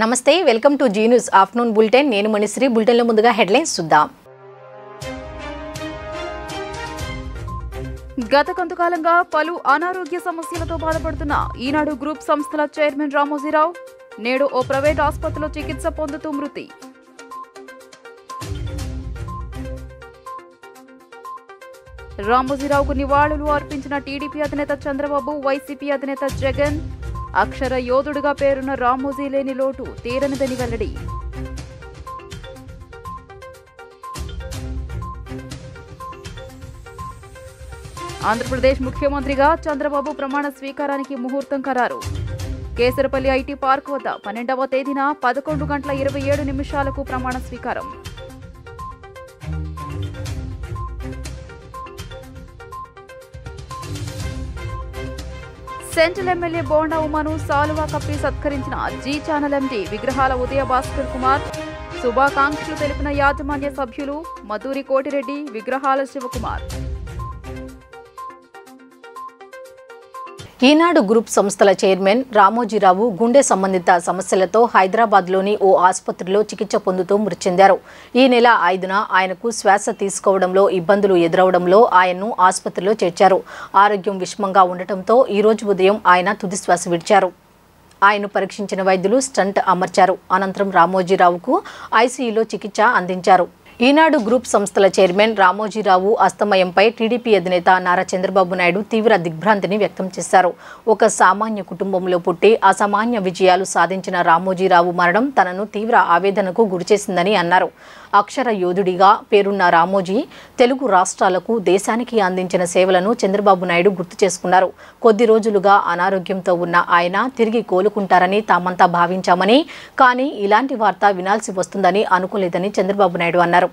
నమస్తే welcome to Zee News afternoon bulletin నేను మణిశ్రీ బులెటిన్లో ముందుగా హెడ్లైన్స్ చూద్దాం గత కొంతకాలంగా పలు అనారోగ్య సమస్యలతో బాధపడుతున్న ఈనాడు గ్రూప్ సంస్థల చైర్మన్ రామోజీరావు నేడు ఓ ప్రైవేట్ ఆసుపత్రిలో చికిత్స పొందుతూ మృతి. రామోజీరావుకు నివాళులు అర్పించిన టీడీపీ అధినేత చంద్రబాబు, వైసీపీ అధినేత జగన్. అక్షర యోధుడిగా పేరున్న రామోజీ లేని లోటు తీరనిదని వెల్లడి. ఆంధ్రప్రదేశ్ ముఖ్యమంత్రిగా చంద్రబాబు ప్రమాణ స్వీకారానికి ముహూర్తం ఖరారు. కేసరపల్లి ఐటీ పార్క్ వద్ద 12వ తేదీన 11:27 ప్రమాణ స్వీకారం. సెంట్రల్ ఎమ్మెల్యే బోండా ఉమాను సాలువా కప్పి సత్కరించిన జీ ఛానల్ ఎండీ విగ్రహాల ఉదయ భాస్కర్ కుమార్. శుభాకాంక్షలు తెలిపిన యాజమాన్య సభ్యులు మధురి కోటిరెడ్డి, విగ్రహాల శివకుమార్. ఈనాడు గ్రూప్ సంస్థల చైర్మన్ రామోజీరావు గుండె సంబంధిత సమస్యలతో హైదరాబాద్లోని ఓ ఆసుపత్రిలో చికిత్స పొందుతూ మృతి చెందారు. ఈ నెల 5న ఆయనకు శ్వాస తీసుకోవడంలో ఇబ్బందులు ఎదురవడంలో ఆయన్ను ఆసుపత్రిలో చేర్చారు. ఆరోగ్యం విషమంగా ఉండటంతో ఈ రోజు ఉదయం ఆయన తుది శ్వాస విడిచారు. ఆయన్ను పరీక్షించిన వైద్యులు స్టంట్ అమర్చారు. అనంతరం రామోజీరావుకు ఐసీయూలో చికిత్స అందించారు. ఈనాడు గ్రూప్ సంస్థల చైర్మన్ రామోజీరావు అస్తమయంపై టీడీపీ అధినేత నారా చంద్రబాబు నాయుడు తీవ్ర దిగ్భ్రాంతిని వ్యక్తం చేశారు. ఒక సామాన్య కుటుంబంలో పుట్టి అసామాన్య విజయాలు సాధించిన రామోజీరావు మరణం తనను తీవ్ర ఆవేదనకు గురిచేసిందని అన్నారు. అక్షర యోధుడిగా పేరున్న రామోజీ తెలుగు రాష్ట్రాలకు, దేశానికి అందించిన సేవలను చంద్రబాబు నాయుడు గుర్తు చేసుకున్నారు. కొద్ది రోజులుగా అనారోగ్యంతో ఉన్న ఆయన తిరిగి కోలుకుంటారని తామంతా భావించామని, కానీ ఇలాంటి వార్త వినాల్సి వస్తుందని అనుకోలేదని చంద్రబాబు నాయుడు అన్నారు.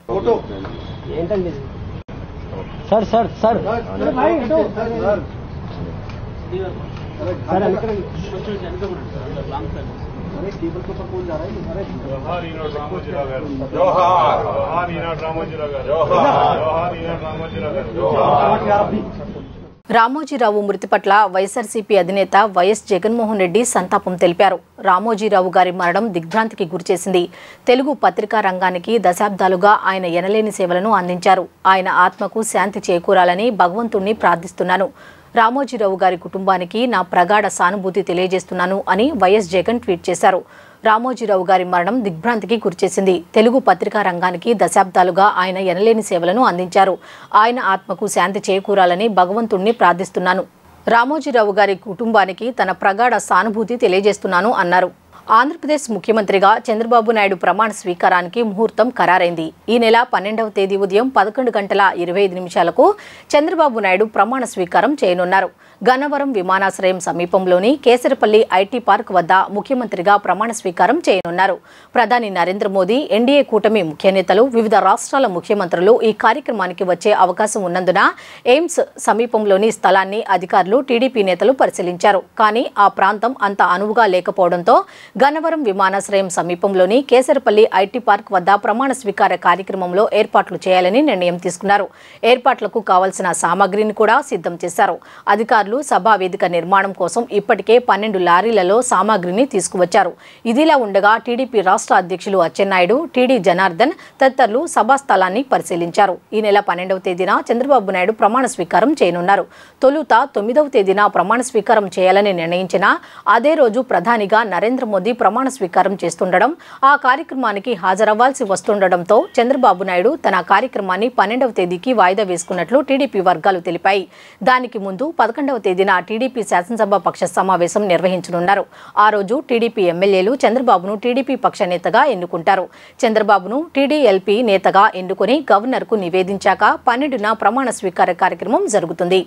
రామోజీరావు మృతి పట్ల వైఎస్ఆర్సీపీ అధినేత వైఎస్ జగన్మోహన్ రెడ్డి సంతాపం తెలిపారు. రామోజీరావు గారి మరణం దిగ్భ్రాంతికి గురిచేసింది. తెలుగు పత్రికా రంగానికి దశాబ్దాలుగా ఆయన ఎనలేని సేవలను అందించారు. ఆయన ఆత్మకు శాంతి చేకూరాలని భగవంతుణ్ణి ప్రార్థిస్తున్నాను. రామోజీరావు గారి కుటుంబానికి నా ప్రగాఢ సానుభూతి తెలియజేస్తున్నాను అని వైఎస్ జగన్ ట్వీట్ చేశారు. రామోజీరావు గారి మరణం దిగ్భ్రాంతికి గురిచేసింది. తెలుగు పత్రికా రంగానికి దశాబ్దాలుగా ఆయన ఎనలేని సేవలను అందించారు. ఆయన ఆత్మకు శాంతి చేకూరాలని భగవంతుణ్ణి ప్రార్థిస్తున్నాను. రామోజీరావు గారి కుటుంబానికి తన ప్రగాఢ సానుభూతి తెలియజేస్తున్నాను అన్నారు. ఆంధ్రప్రదేశ్ ముఖ్యమంత్రిగా చంద్రబాబు నాయుడు ప్రమాణ స్వీకారానికి ముహూర్తం ఖరారైంది. ఈ నెల 12వ తేదీ ఉదయం 11:25 చంద్రబాబు నాయుడు ప్రమాణ స్వీకారం చేయనున్నారు. గన్నవరం విమానాశ్రయం సమీపంలోని కేసరపల్లి ఐటీ పార్క్ వద్ద ముఖ్యమంత్రిగా ప్రమాణ స్వీకారం చేయనున్నారు. ప్రధాని నరేంద్ర మోదీ, ఎన్డీఏ కూటమి ముఖ్య నేతలు, వివిధ రాష్ట్రాల ముఖ్యమంత్రులు ఈ కార్యక్రమానికి వచ్చే అవకాశం ఉన్నందున ఎయిమ్స్ సమీపంలోని స్థలాన్ని అధికారులు, టీడీపీ నేతలు పరిశీలించారు. కానీ ఆ ప్రాంతం అంత అనువుగా లేకపోవడంతో గన్నవరం విమానాశ్రయం సమీపంలోని కేసరపల్లి ఐటీ పార్క్ వద్ద ప్రమాణ స్వీకార కార్యక్రమంలో ఏర్పాట్లు చేయాలని నిర్ణయం తీసుకున్నారు. ఏర్పాట్లకు కావాల్సిన సామాగ్రిని కూడా సిద్ధం చేశారు. అధికారులు సభా వేదిక నిర్మాణం కోసం ఇప్పటికే 12 లారీలలో సామాగ్రిని తీసుకువచ్చారు. ఇదిలా ఉండగా టీడీపీ రాష్ట్ర అధ్యక్షులు అచ్చెన్నాయుడు, టీడీ జనార్దన్ తదితరులు సభా స్థలాన్ని పరిశీలించారు. ఈ నెల 12వ తేదీన చంద్రబాబు నాయుడు ప్రమాణ స్వీకారం చేయనున్నారు. తొలుత 9వ తేదీన ప్రమాణ స్వీకారం చేయాలని నిర్ణయించిన అదే రోజు ప్రధానిగా నరేంద్ర మోదీ ప్రమాణ స్వీకారం చేస్తుండడం, ఆ కార్యక్రమానికి హాజరవ్వాల్సి వస్తుండటంతో చంద్రబాబు నాయుడు తన కార్యక్రమాన్ని 12వ తేదీకి వాయిదా వేసుకున్నట్లు టీడీపీ వర్గాలు తెలిపాయి. దానికి ముందు 11వ తేదీన టీడీపీ శాసనసభ పక్ష సమావేశం నిర్వహించనున్నారు. ఆ రోజు టీడీపీ ఎమ్మెల్యేలు చంద్రబాబును టీడీపీ పక్ష నేతగా ఎన్నుకుంటారు. చంద్రబాబును టీడీఎల్పీ నేతగా ఎన్నుకుని గవర్నర్కు నివేదించాక 12న ప్రమాణ స్వీకార కార్యక్రమం జరుగుతుంది.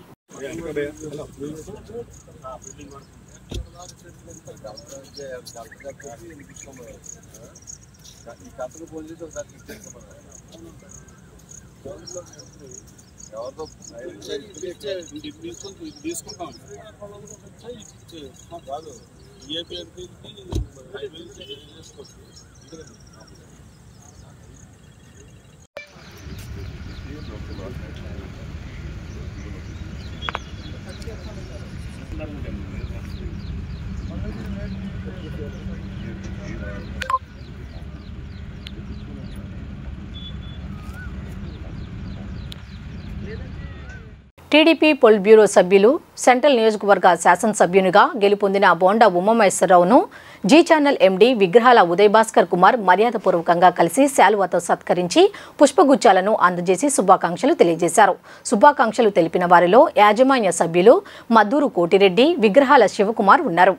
టీడీపీ పొలిట్ బ్యూరో సభ్యులు సెంట్రల్ నియోజకవర్గ శాసనసభ్యునిగా గెలుపొందిన బోండా ఉమామహేశ్వరరావును జీ ఛానల్ ఎండీ విగ్రహాల ఉదయ్ భాస్కర్ కుమార్ మర్యాదపూర్వకంగా కలిసి శాలువాతో సత్కరించి పుష్పగుచ్చాలను అందజేసి శుభాకాంక్షలు తెలియజేశారు. శుభాకాంక్షలు తెలిపిన వారిలో యాజమాన్య సభ్యులు మద్దూరు కోటిరెడ్డి, విగ్రహాల శివకుమార్ ఉన్నారు.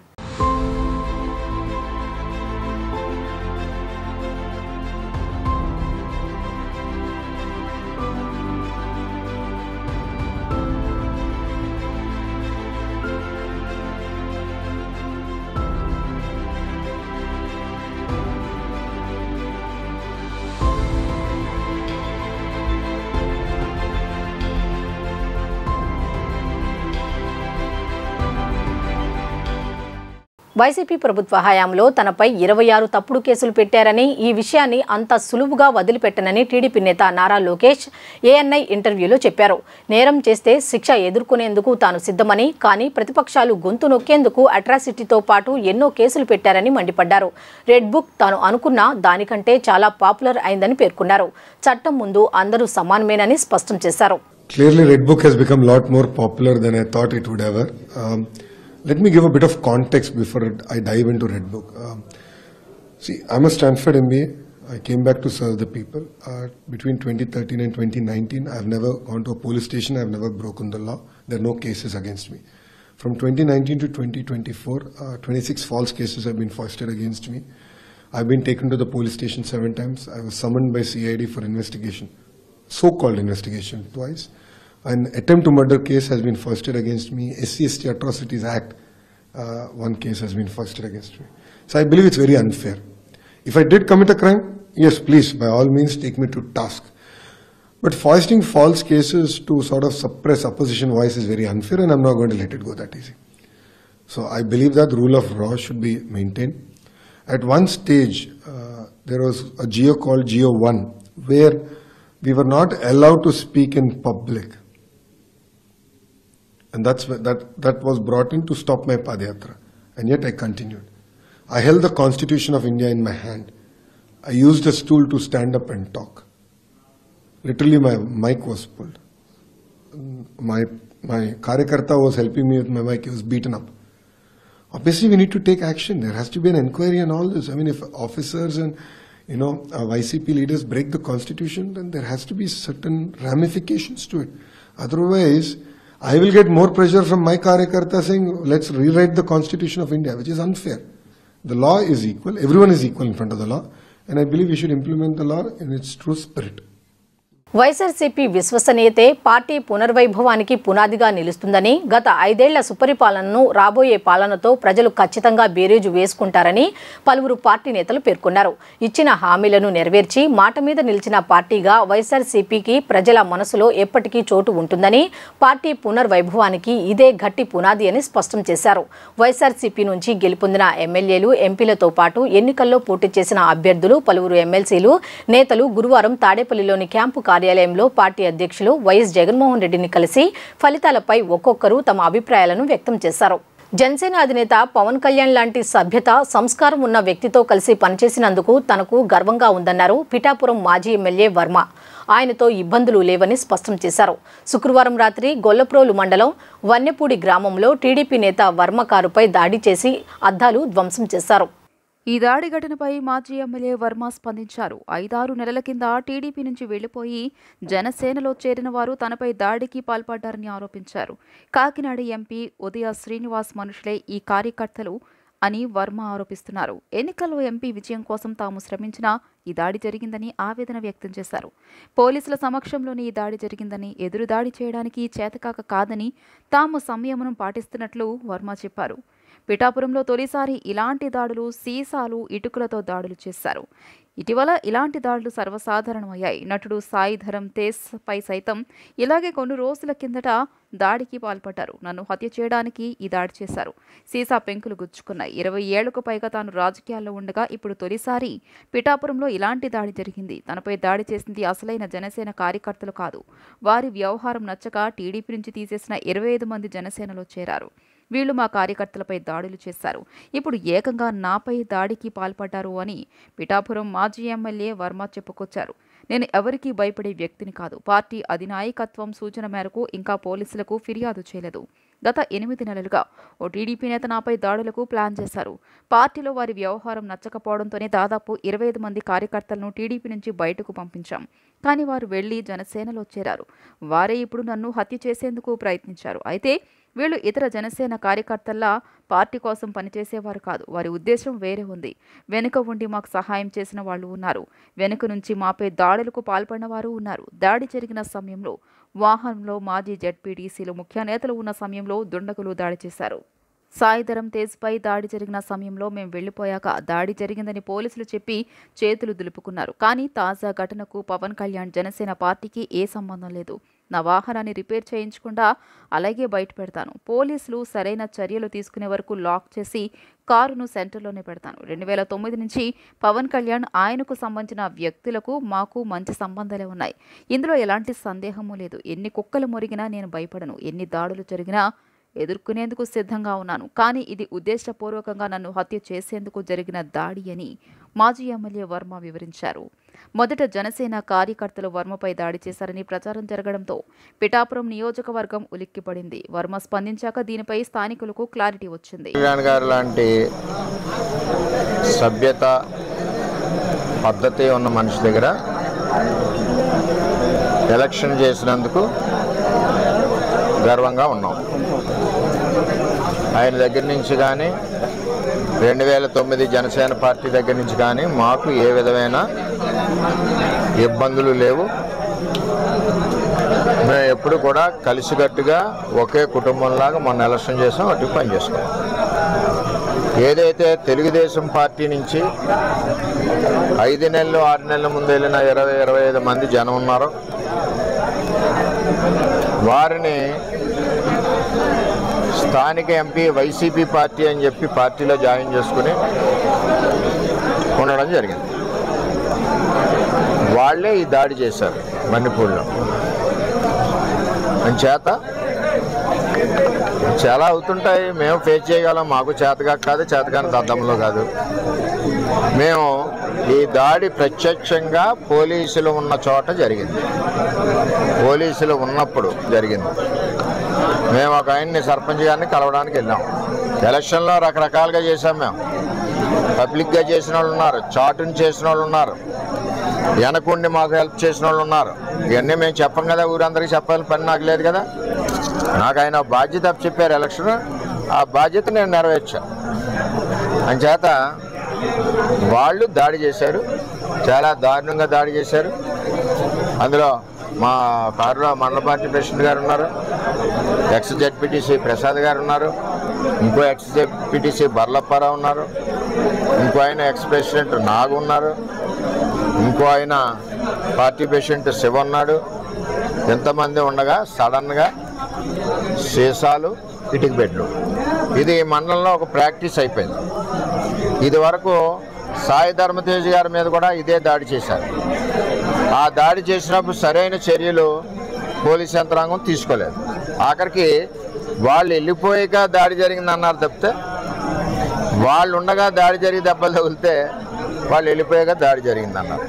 వైసీపీ ప్రభుత్వ హయాంలో తనపై 26 తప్పుడు కేసులు పెట్టారని, ఈ విషయాన్ని అంత సులువుగా వదిలిపెట్టనని టీడీపీ నేత నారా లోకేష్ ఏఎన్ఐ ఇంటర్వ్యూలో చెప్పారు. నేరం చేస్తే శిక్ష ఎదుర్కొనేందుకు తాను సిద్ధమని, కానీ ప్రతిపక్షాలు గొంతు నొక్కేందుకు అట్రాసిటీతో పాటు ఎన్నో కేసులు పెట్టారని మండిపడ్డారు. రెడ్ బుక్ తాను అనుకున్న దానికంటే చాలా పాపులర్ అయిందని పేర్కొన్నారు. చట్టం ముందు అందరూ సమానమేనని స్పష్టం చేశారు. Clearly, Red Book has become a lot more popular than I thought it would ever. Let me give a bit of context before I dive into Red Book. See, I'm a Stanford MBA. I came back to serve the people. Between 2013 and 2019, I've never gone to a police station. I've never broken the law. There are no cases against me. From 2019 to 2024, 26 false cases have been foisted against me. I've been taken to the police station 7 times. I was summoned by CID for investigation, so-called investigation, twice. An attempt to murder case has been foisted against me. SC/ST Atrocities Act, one case has been foisted against me. So I believe it's very unfair. If I did commit a crime, yes, please, by all means, take me to task. But foisting false cases to sort of suppress opposition voice is very unfair, and I'm not going to let it go that easy. So I believe that rule of law should be maintained. At one stage, there was a GO called GO 1, where we were not allowed to speak in public. And that was brought in to stop my Padayatra. And yet I continued. I held the Constitution of India in my hand. I used a stool to stand up and talk. Literally my mic was pulled. My Karyakarta was helping me with my mic. He was beaten up. Obviously we need to take action. There has to be an inquiry and all this. I mean, if officers and YCP leaders break the Constitution, then there has to be certain ramifications to it. Otherwise, I will get more pressure from my Karyakarta saying, let's rewrite the Constitution of India, which is unfair. The law is equal. Everyone is equal in front of the law. And I believe we should implement the law in its true spirit. YSRCP విశ్వసనీయతే party పునర్వైభవానికి పునాదిగా నిలుస్తుందని, గత 5 ఏళ్ల సుపరిపాలనను రాబోయే పాలనతో ప్రజలు ఖచ్చితంగా బేరీజు వేసుకుంటారని పలువురు పార్టీ నేతలు పేర్కొన్నారు. ఇచ్చిన హామీలను నెరవేర్చి మాట మీద నిలిచిన పార్టీగా వైఎస్ఆర్సీపీకి ప్రజల మనసులో ఎప్పటికీ చోటు ఉంటుందని, పార్టీ పునర్వైభవానికి ఇదే గట్టి పునాది అని స్పష్టం చేశారు. వైఎస్ఆర్సీపీ నుంచి గెలుపొందిన ఎమ్మెల్యేలు, ఎంపీలతో పాటు ఎన్నికల్లో పోటీ చేసిన అభ్యర్థులు, పలువురు ఎమ్మెల్సీలు, నేతలు గురువారం తాడేపల్లిలోని క్యాంపు కార్యాలయంలో పార్టీ అధ్యక్షులు వైఎస్ జగన్మోహన్ రెడ్డిని కలిసి ఫలితాలపై ఒక్కొక్కరు తమ అభిప్రాయాలను వ్యక్తం చేశారు. జనసేన అధినేత పవన్ కళ్యాణ్ లాంటి సభ్యత, సంస్కారం ఉన్న వ్యక్తితో కలిసి పనిచేసినందుకు తనకు గర్వంగా ఉందన్నారు పిఠాపురం మాజీ ఎమ్మెల్యే వర్మ. ఆయనతో ఇబ్బందులు లేవని స్పష్టం చేశారు. శుక్రవారం రాత్రి గొల్లప్రోలు మండలం వన్నెపూడి గ్రామంలో టీడీపీ నేత వర్మ కారుపై దాడి చేసి అద్దాలు ధ్వంసం చేశారు. ఈ దాడి ఘటనపై మాజీ ఎమ్మెల్యే వర్మ స్పందించారు. 5-6 నెలల కింద టీడీపీ నుంచి వెళ్లిపోయి జనసేనలో చేరిన వారు తనపై దాడికి పాల్పడ్డారని ఆరోపించారు. కాకినాడ ఎంపీ ఉదయ శ్రీనివాస్ మనుషులే ఈ కార్యకర్తలు అని వర్మ ఆరోపిస్తున్నారు. ఎన్నికల్లో ఎంపీ విజయం కోసం తాము శ్రమించినా ఈ దాడి జరిగిందని ఆవేదన వ్యక్తం చేశారు. పోలీసుల సమక్షంలోనే ఈ దాడి జరిగిందని, ఎదురు దాడి చేయడానికి చేతకాక కాదని తాము సంయమనం పాటిస్తున్నట్లు వర్మ చెప్పారు. పిఠాపురంలో తొలిసారి ఇలాంటి దాడులు, సీసాలు, ఇటుకలతో దాడులు చేశారు. ఇటీవల ఇలాంటి దాడులు సర్వసాధారణమయ్యాయి. నటుడు సాయి ధరమ్ తేజ్ పై సైతం ఇలాగే కొన్ని రోజుల కిందట దాడికి పాల్పడ్డారు. నన్ను హత్య చేయడానికి ఈ దాడి చేశారు. సీసా పెంకులు గుచ్చుకున్నాయి. 20 ఏళ్లకు పైగా తాను రాజకీయాల్లో ఉండగా ఇప్పుడు తొలిసారి పిఠాపురంలో ఇలాంటి దాడి జరిగింది. తనపై దాడి చేసింది అసలైన జనసేన కార్యకర్తలు కాదు. వారి వ్యవహారం నచ్చక టీడీపీ నుంచి తీసేసిన 25 మంది జనసేనలో చేరారు. వీళ్లు మా కార్యకర్తలపై దాడులు చేశారు. ఇప్పుడు ఏకంగా నాపై దాడికి పాల్పడ్డారు అని పిఠాపురం మాజీ ఎమ్మెల్యే వర్మ చెప్పుకొచ్చారు. నేను ఎవరికీ భయపడే వ్యక్తిని కాదు. పార్టీ అధినాయకత్వం సూచన మేరకు ఇంకా పోలీసులకు ఫిర్యాదు చేయలేదు. గత 8 నెలలుగా ఓ టీడీపీ నేత నాపై దాడులకు ప్లాన్ చేశారు. పార్టీలో వారి వ్యవహారం నచ్చకపోవడంతోనే దాదాపు 25 మంది కార్యకర్తలను టీడీపీ నుంచి బయటకు పంపించాం. కానీ వారు వెళ్లి జనసేనలో చేరారు. వారే ఇప్పుడు నన్ను హత్య చేసేందుకు ప్రయత్నించారు. అయితే వీళ్ళు ఇతర జనసేన కార్యకర్తల్లా పార్టీ కోసం పనిచేసేవారు కాదు. వారి ఉద్దేశం వేరే ఉంది. వెనుక ఉండి మాకు సహాయం చేసిన వాళ్ళు ఉన్నారు. వెనుక నుంచి మాపై దాడులకు పాల్పడిన వారు ఉన్నారు. దాడి జరిగిన సమయంలో వాహనంలో మాజీ జెడ్పీటీసీలు ముఖ్య నేతలు ఉన్న సమయంలో దుండగులు దాడి చేశారు. సాయిధరం తేజ్పై దాడి జరిగిన సమయంలో మేము వెళ్లిపోయాక దాడి జరిగిందని పోలీసులు చెప్పి చేతులు దులుపుకున్నారు. కానీ తాజా ఘటనకు పవన్ కళ్యాణ్ జనసేన పార్టీకి ఏ సంబంధం లేదు. నా వాహనాన్ని రిపేర్ చేయించకుండా అలాగే బయట పెడతాను. పోలీసులు సరైన చర్యలు తీసుకునే వరకు లాక్ చేసి కారును సెంటర్లోనే పెడతాను. 2009 నుంచి పవన్ కళ్యాణ్ ఆయనకు సంబంధించిన వ్యక్తులకు మాకు మంచి సంబంధాలే ఉన్నాయి. ఇందులో ఎలాంటి సందేహమూ లేదు. ఎన్ని కుక్కలు మొరిగినా నేను భయపడను. ఎన్ని దాడులు జరిగినా ఎదుర్కొనేందుకు సిద్ధంగా ఉన్నాను. కానీ ఇది ఉద్దేశపూర్వకంగా నన్ను హత్య చేసేందుకు జరిగిన దాడి అని మాజీ ఎమ్మెల్యే వర్మ వివరించారు. మొదట జనసేన కార్యకర్తలు వర్మపై దాడి చేశారని ప్రచారం జరగడంతో పిఠాపురం నియోజకవర్గం ఉలిక్కిపడింది. వర్మ స్పందించాక దీనిపై స్థానికులకు క్లారిటీ వచ్చింది. కళ్యాణ్ గారు లాంటి సభ్యత పద్ధతి ఉన్న మనిషి దగ్గర ఎలక్షన్ చేసినందుకు గర్వంగా ఉన్నాం. ఆయన దగ్గర నుంచి కానీ 2009 జనసేన పార్టీ దగ్గర నుంచి కానీ మాకు ఏ విధమైన ఇబ్బందులు లేవు. మేము ఎప్పుడు కూడా కలిసికట్టుగా ఒకే కుటుంబంలాగా మొన్న ఎలక్షన్ చేసాం, అటు పని చేసుకున్నాం. ఏదైతే తెలుగుదేశం పార్టీ నుంచి 5 నెలలు 6 నెలల ముందు వెళ్ళిన 20-25 మంది జనం ఉన్నారో వారిని స్థానిక ఎంపీ వైసీపీ పార్టీ అని చెప్పి పార్టీలో జాయిన్ చేసుకుని ఉండడం జరిగింది. వాళ్ళే ఈ దాడి చేశారు మణిపూర్లో. చేత చాలా అవుతుంటాయి, మేము ఫేస్ చేయగలం. మాకు చేతగా కాదు, చేతగాని దద్దంలో కాదు. మేము ఈ దాడి ప్రత్యక్షంగా పోలీసులు ఉన్న చోట జరిగింది. పోలీసులు ఉన్నప్పుడు జరిగింది. మేము ఒక ఆయన్ని సర్పంచ్ గారిని కలవడానికి వెళ్ళాం. ఎలక్షన్లో రకరకాలుగా చేసాం. మేము పబ్లిక్గా చేసిన వాళ్ళు ఉన్నారు, చాటుని చేసిన వాళ్ళు ఉన్నారు, వెనకుండి మాకు హెల్ప్ చేసిన వాళ్ళు ఉన్నారు. ఇవన్నీ మేము చెప్పం కదా, ఊరందరికీ చెప్పాలని పని నాకు లేదు కదా. నాకు ఆయన బాధ్యత చెప్పారు ఎలక్షన్, ఆ బాధ్యత నేను నెరవేర్చాను. అంచేత వాళ్ళు దాడి చేశారు, చాలా దారుణంగా దాడి చేశారు. అందులో మా కారులో మండల పార్టీ ప్రెసిడెంట్ గారు ఉన్నారు, ఎక్స్ జెడ్పీటీసీ ప్రసాద్ గారు ఉన్నారు, ఇంకో ఎక్స్ జెడ్పీటీసీ బర్లప్పారావు ఉన్నారు, ఇంకో ఆయన ఎక్స్ ప్రెసిడెంట్ నాగు ఉన్నారు, ఇంకో ఆయన పార్టీ ప్రెసిడెంట్ శివ ఉన్నాడు. ఎంతమంది ఉండగా సడన్గా సీసాలు, ఇటుక బెడ్లు, ఇది మండలంలో ఒక ప్రాక్టీస్ అయిపోయింది. ఇది వరకు సాయి ధర్మతేజ్ గారి మీద కూడా ఇదే దాడి చేశారు. ఆ దాడి చేసినప్పుడు సరైన చర్యలు పోలీస్ యంత్రాంగం తీసుకోలేదు. ఆఖరికి వాళ్ళు వెళ్ళిపోయాక దాడి జరిగిందన్నారు తప్పితే, వాళ్ళు ఉండగా దాడి జరిగి దెబ్బలు తగిలితే వాళ్ళు వెళ్ళిపోయాక దాడి జరిగిందన్నారు.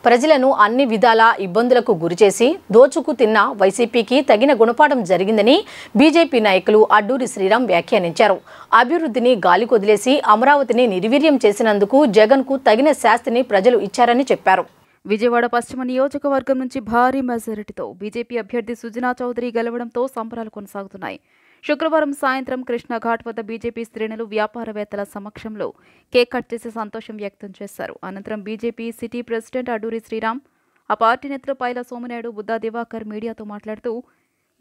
ప్రజలను అన్ని విధాల ఇబ్బందులకు గురిచేసి దోచుకు తిన్న వైసీపీకి తగిన గుణపాఠం జరిగిందని బీజేపీ నాయకులు అడ్డూరి శ్రీరామ్ వ్యాఖ్యానించారు. అభివృద్ధిని గాలికొదిలేసి అమరావతిని నిర్వీర్యం చేసినందుకు జగన్కు తగిన శాస్తిని ప్రజలు ఇచ్చారని చెప్పారు. విజయవాడ పశ్చిమ నియోజకవర్గం నుంచి భారీ మెజారిటీతో బీజేపీ అభ్యర్థి సుజనా చౌదరి గెలవడంతో సంబరాలు కొనసాగుతున్నాయి. శుక్రవారం సాయంత్రం కృష్ణఘాట్ వద్ద బీజేపీ శ్రేణులు వ్యాపారవేత్తల సమక్షంలో కేక్ కట్ చేసి సంతోషం వ్యక్తం చేశారు. అనంతరం BJP city president Adduri Sriram, ఆ పార్టీ నేతలు పైల సోమనాయుడు, బుద్దా దివాకర్ మీడియాతో మాట్లాడుతూ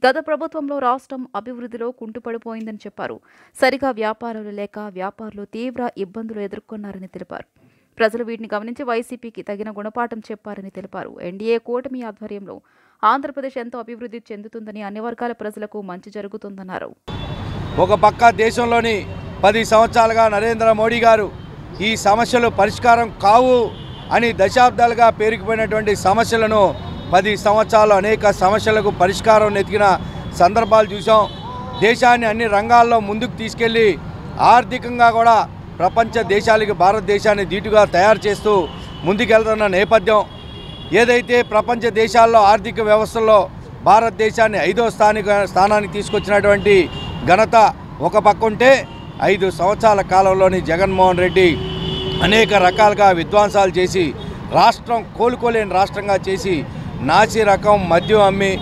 గత ప్రభుత్వంలో రాష్ట్రం అభివృద్ధిలో కుంటుపడిపోయిందని చెప్పారు. సరిగా వ్యాపారాలు లేక వ్యాపారులు తీవ్ర ఇబ్బందులు ఎదుర్కొన్నారని తెలిపారు. ప్రజలు వీటిని గమనించి వైసీపీకి తగిన గుణపాఠం చెప్పారని తెలిపారు. ఎన్డీఏ కూటమి ఆధ్వర్యంలో ఆంధ్రప్రదేశ్ ఎంతో అభివృద్ధి చెందుతుందని, అన్ని వర్గాల ప్రజలకు మంచి జరుగుతుందన్నారు. ఒక పక్క దేశంలోని 10 సంవత్సరాలుగా నరేంద్ర మోడీ గారు ఈ సమస్యలు పరిష్కారం కావు అని దశాబ్దాలుగా పేరుకుపోయినటువంటి సమస్యలను 10 సంవత్సరాలు అనేక సమస్యలకు పరిష్కారం వెతికిన సందర్భాలు చూసాం. దేశాన్ని అన్ని రంగాల్లో ముందుకు తీసుకెళ్ళి ఆర్థికంగా కూడా ప్రపంచ దేశాలకి భారతదేశాన్ని ధీటుగా తయారు చేస్తూ ముందుకెళ్తున్న నేపథ్యం. ఏదైతే ప్రపంచ దేశాల్లో ఆర్థిక వ్యవస్థల్లో భారతదేశాన్ని 5వ స్థానానికి తీసుకొచ్చినటువంటి ఘనత ఒక పక్క ఉంటే 5 సంవత్సరాల కాలంలోని జగన్మోహన్ రెడ్డి అనేక రకాలుగా విధ్వంసాలు చేసి రాష్ట్రం కోలుకోలేని రాష్ట్రంగా చేసి నాసి రకం మద్యం అమ్మి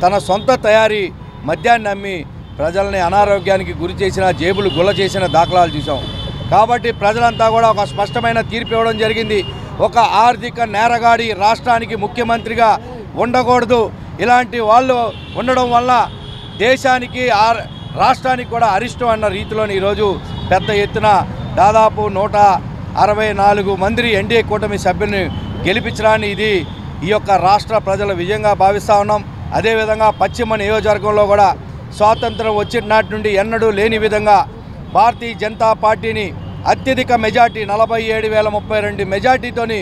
తన సొంత తయారీ మద్యాన్ని అమ్మి ప్రజల్ని అనారోగ్యానికి గురి చేసిన జేబులు గుల్ల చేసిన దాఖలాలు చూసాం. కాబట్టి ప్రజలంతా కూడా ఒక స్పష్టమైన తీర్పు ఇవ్వడం జరిగింది. ఒక ఆర్థిక నేరగాడి రాష్ట్రానికి ముఖ్యమంత్రిగా ఉండకూడదు. ఇలాంటి వాళ్ళు ఉండడం వల్ల దేశానికి రాష్ట్రానికి కూడా అరిష్టం అన్న రీతిలోని ఈరోజు పెద్ద ఎత్తున దాదాపు 164 మంది ఎన్డీఏ కూటమి సభ్యుల్ని గెలిపించడాన్ని ఇది ఈ యొక్క రాష్ట్ర ప్రజల విజయంగా భావిస్తూ ఉన్నాం. అదేవిధంగా పశ్చిమ నియోజకవర్గంలో కూడా స్వాతంత్రం వచ్చిన నాటి నుండి ఎన్నడూ లేని విధంగా భారతీయ జనతా పార్టీని అత్యధిక మెజార్టీ 47,032 మెజార్టీతోని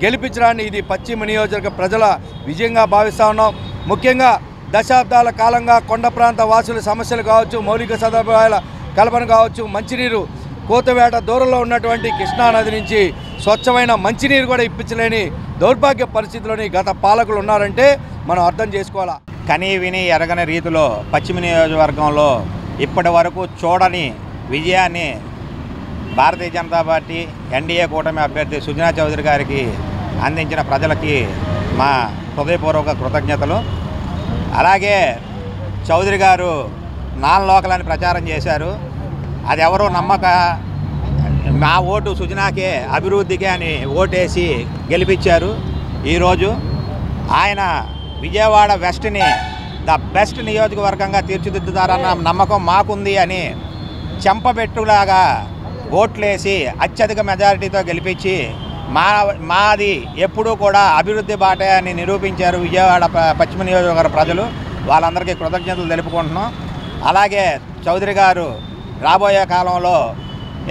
గెలిపించడాన్ని ఇది పశ్చిమ నియోజకవర్గ ప్రజల విజయంగా భావిస్తూ ఉన్నాం. ముఖ్యంగా దశాబ్దాల కాలంగా కొండ ప్రాంత వాసుల సమస్యలు కావచ్చు, మౌలిక సదుపాయాల కల్పన కావచ్చు, మంచినీరు కోతవేట దూరంలో ఉన్నటువంటి కృష్ణానది నుంచి స్వచ్ఛమైన మంచినీరు కూడా ఇప్పించలేని దౌర్భాగ్య పరిస్థితిలోని గత పాలకులు ఉన్నారంటే మనం అర్థం చేసుకోవాలా. కనీ విని ఎరగని రీతిలో పశ్చిమ నియోజకవర్గంలో ఇప్పటి వరకు చూడని విజయాన్ని భారతీయ జనతా పార్టీ ఎన్డీఏ కూటమి అభ్యర్థి సుజనా చౌదరి గారికి అందించిన ప్రజలకి మా హృదయపూర్వక కృతజ్ఞతలు. అలాగే చౌదరి గారు నాన్ లోకల్ అని ప్రచారం చేశారు. అది ఎవరో నమ్మక మా ఓటు సుజనాకే అభివృద్ధికే అని ఓటేసి గెలిపించారు. ఈరోజు ఆయన విజయవాడ వెస్ట్ని ద బెస్ట్ నియోజకవర్గంగా తీర్చిదిద్దుతారన్న నమ్మకం మాకుంది అని చెంపబెట్టులాగా ఓట్లేసి అత్యధిక మెజారిటీతో గెలిపించి మాది ఎప్పుడూ కూడా అభివృద్ధి బాటే అని నిరూపించారు విజయవాడ పశ్చిమ నియోజకవర్గ ప్రజలు. వాళ్ళందరికీ కృతజ్ఞతలు తెలుపుకుంటున్నాం. అలాగే చౌదరి గారు రాబోయే కాలంలో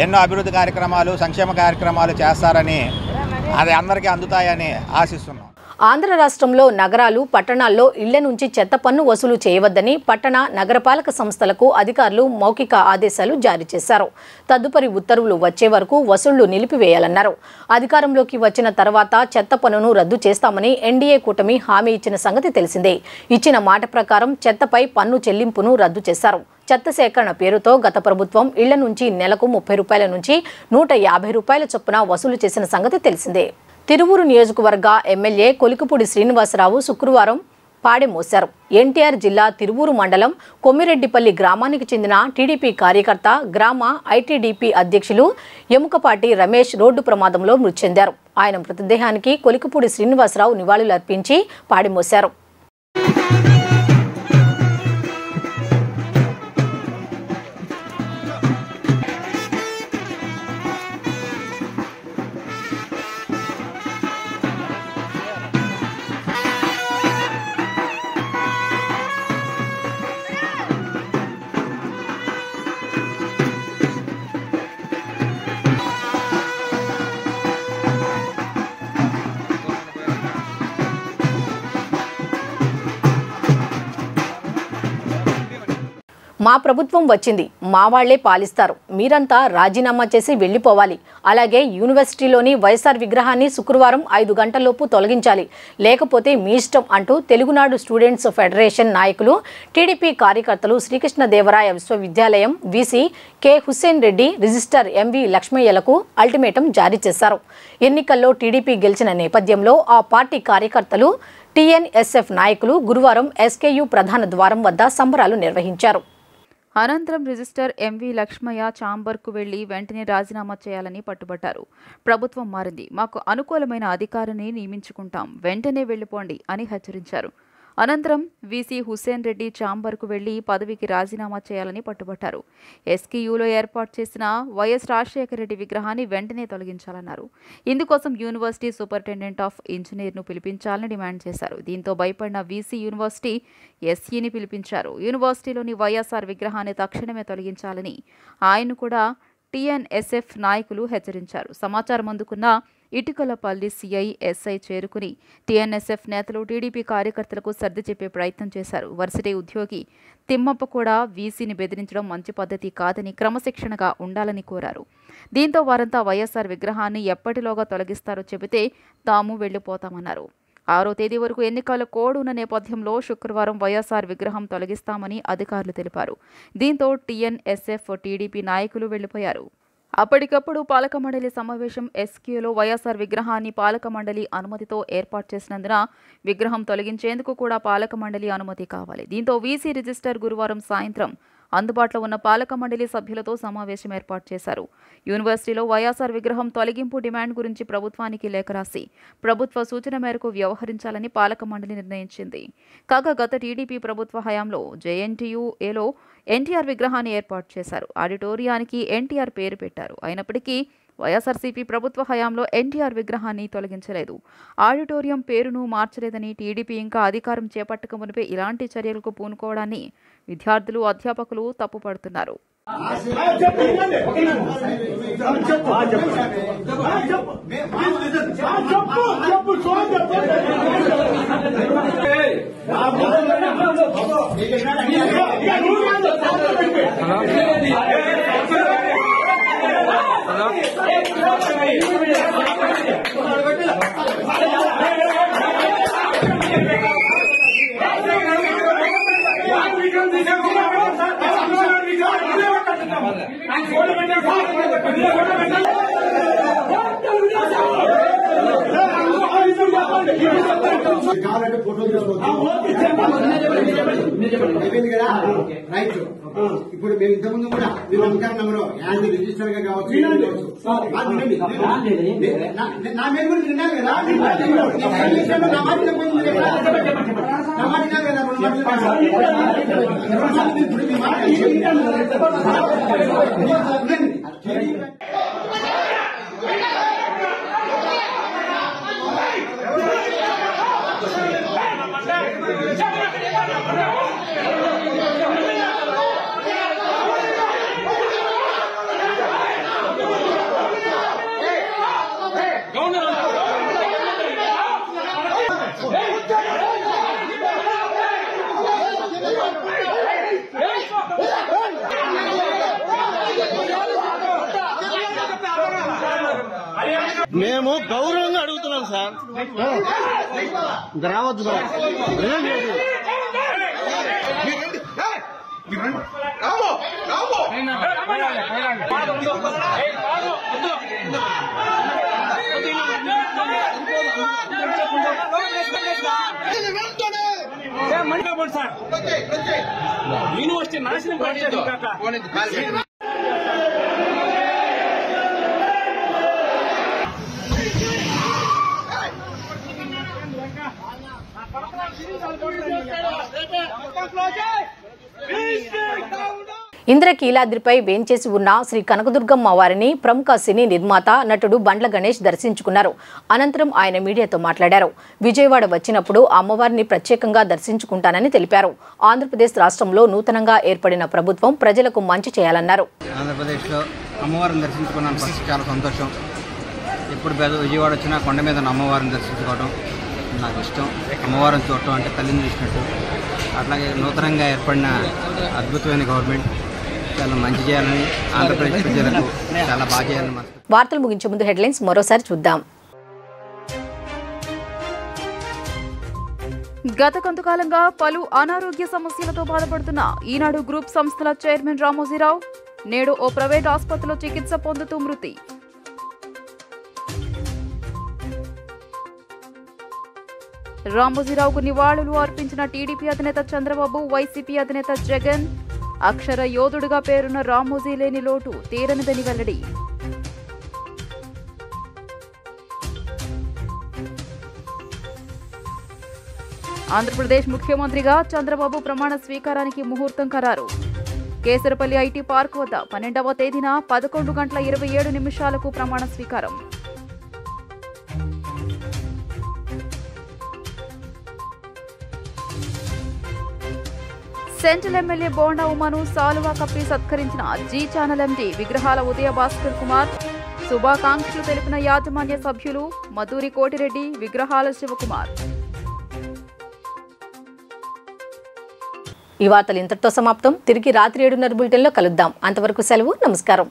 ఎన్నో అభివృద్ధి కార్యక్రమాలు, సంక్షేమ కార్యక్రమాలు చేస్తారని, అది అందరికీ అందుతాయని ఆశిస్తున్నాం. ఆంధ్ర రాష్ట్రంలో నగరాలు, పట్టణాల్లో ఇళ్ల నుంచి చెత్త పన్ను వసూలు చేయవద్దని పట్టణ నగరపాలక సంస్థలకు అధికారులు మౌఖిక ఆదేశాలు జారీ చేశారు. తదుపరి ఉత్తర్వులు వచ్చే వరకు వసూళ్లు నిలిపివేయాలన్నారు. అధికారంలోకి వచ్చిన తర్వాత చెత్త పన్నును రద్దు చేస్తామని ఎన్డీఏ కూటమి హామీ ఇచ్చిన సంగతి తెలిసిందే. ఇచ్చిన మాట ప్రకారం చెత్తపై పన్ను చెల్లింపును రద్దు చేశారు. చెత్త సేకరణ పేరుతో గత ప్రభుత్వం ఇళ్ల నుంచి నెలకు 30 రూపాయల నుంచి 150 రూపాయల చొప్పున వసూలు చేసిన సంగతి తెలిసిందే. తిరువూరు నియోజకవర్గ ఎమ్మెల్యే కొలికిపూడి శ్రీనివాసరావు శుక్రవారం పాడె మోశారు. ఎన్టీఆర్ జిల్లా తిరువూరు మండలం కొమ్మిరెడ్డిపల్లి గ్రామానికి చెందిన టీడీపీ కార్యకర్త, గ్రామ ఐటీడీపీ అధ్యక్షులు ఎముకపాటి రమేష్ రోడ్డు ప్రమాదంలో మృతి చెందారు. ఆయన మృతదేహానికి కొలికిపూడి శ్రీనివాసరావు నివాళులర్పించి పాడె మోశారు. మా ప్రభుత్వం వచ్చింది, మా వాళ్లే పాలిస్తారు, మీరంతా రాజీనామా చేసి వెళ్లిపోవాలి. అలాగే యూనివర్సిటీలోని వైఎస్ఆర్ విగ్రహాన్ని శుక్రవారం 5 గంటల్లోపు తొలగించాలి, లేకపోతే మీ ఇష్టం అంటూ తెలుగునాడు స్టూడెంట్స్ ఫెడరేషన్ నాయకులు, టీడీపీ కార్యకర్తలు శ్రీకృష్ణదేవరాయ విశ్వవిద్యాలయం VC K Hussain Reddy, registrar MV లక్ష్మయ్యలకు అల్టిమేటం జారీ చేశారు. ఎన్నికల్లో టీడీపీ గెలిచిన నేపథ్యంలో ఆ పార్టీ కార్యకర్తలు, టీఎన్ఎస్ఎఫ్ నాయకులు గురువారం ఎస్కేయూ ప్రధాన ద్వారం వద్ద సంబరాలు నిర్వహించారు. అనంతరం రిజిస్టర్ ఎంవి లక్ష్మయ్య ఛాంబర్కు వెళ్లి వెంటనే రాజీనామా చేయాలని పట్టుబట్టారు. ప్రభుత్వం మారింది, మాకు అనుకూలమైన అధికారిని నియమించుకుంటాం, వెంటనే వెళ్లిపోండి అని హెచ్చరించారు. అనంతరం వీసీ హుస్సేన్ రెడ్డి ఛాంబర్కు వెళ్లి పదవికి రాజీనామా చేయాలని పట్టుబట్టారు. ఎస్కేయూలో ఏర్పాటు చేసిన వైఎస్ రాజశేఖర రెడ్డి విగ్రహాన్ని వెంటనే తొలగించాలన్నారు. ఇందుకోసం యూనివర్సిటీ సూపరింటెండెంట్ ఆఫ్ ఇంజనీర్ను పిలిపించాలని డిమాండ్ చేశారు. దీంతో భయపడిన వీసీ యూనివర్సిటీ ఎస్ఈని పిలిపించారు. యూనివర్సిటీలోని వైఎస్ఆర్ విగ్రహాన్ని తక్షణమే తొలగించాలని ఆయన కూడా టీఎన్ఎస్ఎఫ్ నాయకులు హెచ్చరించారు. సమాచారం అందుకున్న ఇటుకలపల్లి సిఐ, ఎస్ఐ చేరుకుని టీఎన్ఎస్ఎఫ్ నేతలు టీడీపీ కార్యకర్తలకు సర్ది చెప్పే ప్రయత్నం చేశారు. వర్సిటీ ఉద్యోగి తిమ్మప్ప కూడా వీసీని బెదిరించడం మంచి పద్ధతి కాదని, క్రమశిక్షణగా ఉండాలని కోరారు. దీంతో వారంతా వైఎస్ఆర్ విగ్రహాన్ని ఎప్పటిలోగా తొలగిస్తారో చెబితే తాము వెళ్లిపోతామన్నారు. 6వ తేదీ వరకు ఎన్నికల కోడ్ ఉన్న నేపథ్యంలో శుక్రవారం వైఎస్ఆర్ విగ్రహం తొలగిస్తామని అధికారులు తెలిపారు. దీంతో టీఎన్ఎస్ఎఫ్, టీడీపీ నాయకులు వెళ్లిపోయారు. అప్పటికప్పుడు పాలక మండలి సమావేశం ఎస్క్యూలో వైఎస్ఆర్ విగ్రహాన్ని పాలక మండలి అనుమతితో ఏర్పాటు చేసినందున విగ్రహం తొలగించేందుకు కూడా పాలక మండలి అనుమతి కావాలి. దీంతో వీసీ రిజిస్టర్ గురువారం సాయంత్రం అందుబాటులో ఉన్న పాలక మండలి సభ్యులతో సమావేశం ఏర్పాటు చేశారు. యూనివర్సిటీలో వైఎస్ఆర్ విగ్రహం తొలగింపు డిమాండ్ గురించి ప్రభుత్వానికి లేఖ రాసి ప్రభుత్వ సూచన మేరకు వ్యవహరించాలని పాలక మండలి నిర్ణయించింది. కాగా గత టీడీపీ ప్రభుత్వ హయాంలో జేఎన్టీయూఏలో ఎన్టీఆర్ విగ్రహాన్ని ఏర్పాటు చేశారు. ఆడిటోరియానికి ఎన్టీఆర్ పేరు పెట్టారు. అయినప్పటికీ వైఎస్ఆర్సీపీ ప్రభుత్వ హయాంలో ఎన్టీఆర్ విగ్రహాన్ని తొలగించలేదు. ఆడిటోరియం పేరును మార్చలేదని, టీడీపీ ఇంకా అధికారం చేపట్టక మునిపే ఇలాంటి చర్యలకు పూనుకోవడాన్ని విద్యార్థులు, అధ్యాపకులు తప్పుపడుతున్నారు. కావాలంటే ఫోటో అయిపోయింది కదా, రైట్. ఇప్పుడు మేము ఇంతకుముందు కూడా మీరు అధికార నెంబరు యాజ్ రిజిస్టర్ గా కావచ్చు, నా మీద కూడా విన్నారు కదా, నా మాట వినకపోయింది కదా, నా మాట విన్నారు కదా, మేము గౌరవంగా అడుగుతున్నాం సార్, రావద్దు సార్. యూనివర్సిటీ నాశనం ఇంద్రకీలాద్రిపై వేంచేసి ఉన్న శ్రీ కనకదుర్గమ్మ వారిని ప్రముఖ సినీ నిర్మాత, నటుడు బండ్ల గణేష్ దర్శించుకున్నారు. అనంతరం ఆయన మీడియాతో మాట్లాడారు. విజయవాడ వచ్చినప్పుడు అమ్మవారిని ప్రత్యేకంగా దర్శించుకుంటానని తెలిపారు. ఆంధ్రప్రదేశ్ రాష్ట్రంలో నూతనంగా ఏర్పడిన ప్రభుత్వం ప్రజలకు మంచి చేయాలన్నారు. ఆంధ్రప్రదేశ్లో అమ్మవారిని దర్శించుకున్నాను, ఫస్ట్ చాలా సంతోషం. ఎప్పుడు విజయవాడ వచ్చినా కొండ మీద అమ్మవారిని దర్శించుకోవడం నాకు ఇష్టం. అమ్మవారిని చూడటం అంటే తల్లిని చూసినట్టు. అట్లాగే నూతనంగా ఏర్పడిన అద్భుతమైన గవర్నమెంట్ చాలా మంచి చేయాలని, ఆంధ్రప్రదేశ్ ప్రజలకు చాలా బాగా చేయాలని. వార్తలు ముగించే ముందు హెడ్లైన్స్ మరోసారి చూద్దాం. గత కొంతకాలంగా పలు అనారోగ్య సమస్యలతో బాధపడుతున్న ఈనాడు గ్రూప్ సంస్థల చైర్మన్ రామోజీరావు నేడు ఓ ప్రైవేట్ ఆసుపత్రిలో చికిత్స పొందుతూ మృతి. రామోజీరావుకు నివాళులు అర్పించిన టీడీపీ అధినేత చంద్రబాబు, వైసీపీ అధినేత జగన్. అక్షర యోధుడిగా పేరున్న రామోజీ లేని లోటు తీరనిదని వెల్లడి. ఆంధ్రప్రదేశ్ ముఖ్యమంత్రిగా చంద్రబాబు ప్రమాణ స్వీకారానికి ముహూర్తం ఖరారు. కేసరపల్లి ఐటీ పార్క్ వద్ద 12వ తేదీన 11:27 ప్రమాణ స్వీకారం. సెంట్రల్ ఎమ్మెల్యే బోండా ఉమాను సాలువా కప్పి సత్కరించిన జీ ఛానల్ ఎండీ విగ్రహాల ఉదయ భాస్కర్ కుమార్. శుభాకాంక్షలు తెలిపిన యాజమాన్య సభ్యులు మధురి కోటిరెడ్డి, విగ్రహాల శివకుమార్. ఈ వార్తలు ఇంతటితో సమాప్తం. తిరిగి రాత్రి 7:30 బులెటిన్లో కలుద్దాం. అంతవరకు సెలవు. నమస్కారం.